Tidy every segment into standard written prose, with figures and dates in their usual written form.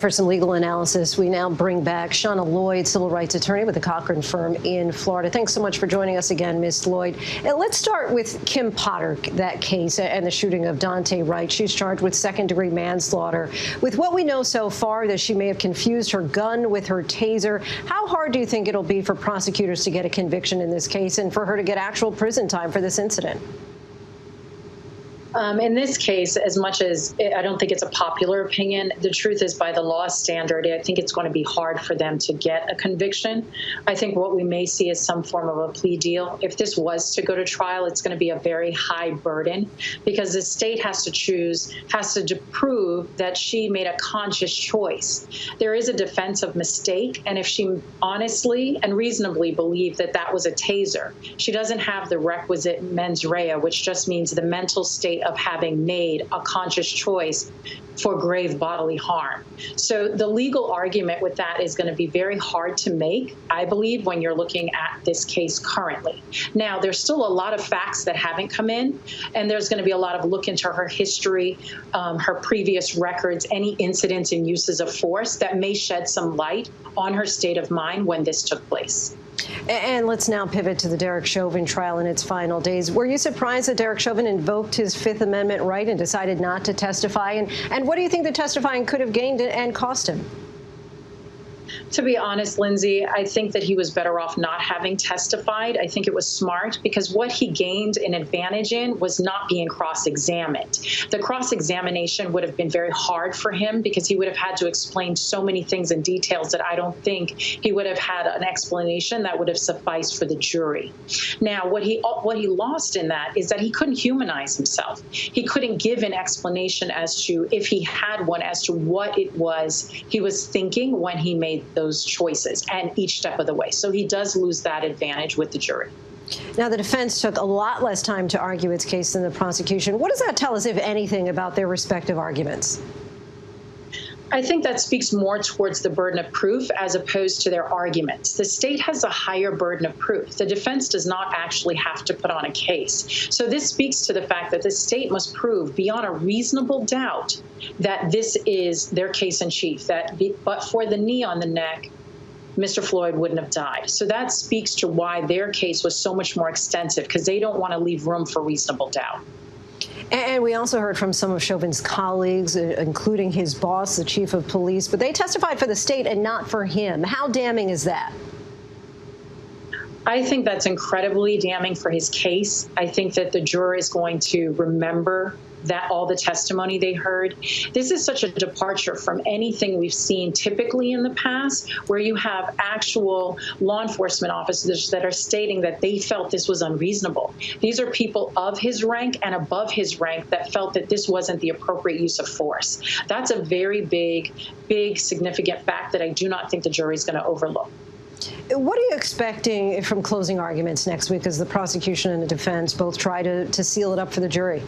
For some legal analysis, we now bring back Channa Lloyd, civil rights attorney with the Cochran firm in Florida. Thanks so much for joining us again, Ms. Lloyd. And let's start with Kim Potter, that case and the shooting of Daunte Wright. She's charged with second-degree manslaughter. With what we know so far, that she may have confused her gun with her taser, how hard do you think it'll be for prosecutors to get a conviction in this case and for her to get actual prison time for this incident? In this case, as much as I don't think it's a popular opinion, the truth is, by the law standard, I think it's going to be hard for them to get a conviction. I think what we may see is some form of a plea deal. If this was to go to trial, it's going to be a very high burden because the state has to prove that she made a conscious choice. There is a defense of mistake, and if she honestly and reasonably believed that that was a taser, she doesn't have the requisite mens rea, which just means the mental state of having made a conscious choice for grave bodily harm. So the legal argument with that is going to be very hard to make, I believe, when you're looking at this case currently. Now, there's still a lot of facts that haven't come in, and there's going to be a lot of look into her history, her previous records, any incidents and uses of force that may shed some light on her state of mind when this took place. And let's now pivot to the Derek Chauvin trial in its final days. Were you surprised that Derek Chauvin invoked his Fifth Amendment right and decided not to testify? And what do you think the testifying could have gained and cost him? To be honest, Lindsay, I think that he was better off not having testified. I think it was smart because what he gained an advantage in was not being cross-examined. The cross-examination would have been very hard for him because he would have had to explain so many things and details that I don't think he would have had an explanation that would have sufficed for the jury. Now, what he lost in that is that he couldn't humanize himself. He couldn't give an explanation as to, if he had one, as to what it was he was thinking when he made those choices and each step of the way. So he does lose that advantage with the jury. Now, the defense took a lot less time to argue its case than the prosecution. What does that tell us, if anything, about their respective arguments? I think that speaks more towards the burden of proof as opposed to their arguments. The state has a higher burden of proof. The defense does not actually have to put on a case. So this speaks to the fact that the state must prove beyond a reasonable doubt that this is their case in chief, but for the knee on the neck, Mr. Floyd wouldn't have died. So that speaks to why their case was so much more extensive, because they don't want to leave room for reasonable doubt. And we also heard from some of Chauvin's colleagues, including his boss, the chief of police, but they testified for the state and not for him. How damning is that? I think that's incredibly damning for his case. I think that the juror is going to remember that all the testimony they heard. This is such a departure from anything we've seen typically in the past, where you have actual law enforcement officers that are stating that they felt this was unreasonable. These are people of his rank and above his rank that felt that this wasn't the appropriate use of force. That's a very big, significant fact that I do not think the jury is going to overlook. What are you expecting from closing arguments next week as the prosecution and the defense both try to seal it up for the jury?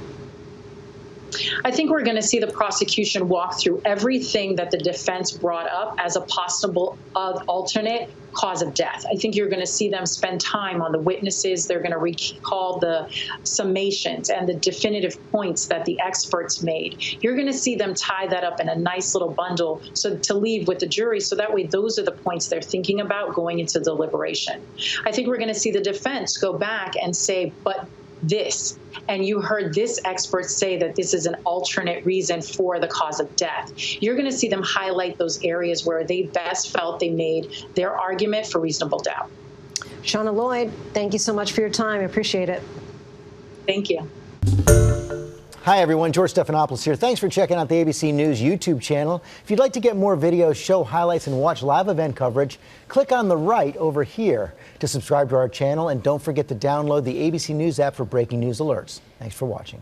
I think we're going to see the prosecution walk through everything that the defense brought up as a possible alternate cause of death. I think you're going to see them spend time on the witnesses. They're going to recall the summations and the definitive points that the experts made. You're going to see them tie that up in a nice little bundle to leave with the jury, so that way those are the points they're thinking about going into deliberation. I think we're going to see the defense go back and say, but this, and you heard this expert say that this is an alternate reason for the cause of death. You're going to see them highlight those areas where they best felt they made their argument for reasonable doubt. Channa Lloyd, thank you so much for your time. I appreciate it. Thank you. Hi, everyone. George Stephanopoulos here. Thanks for checking out the ABC News YouTube channel. If you'd like to get more videos, show highlights, and watch live event coverage, click on the right over here to subscribe to our channel. And don't forget to download the ABC News app for breaking news alerts. Thanks for watching.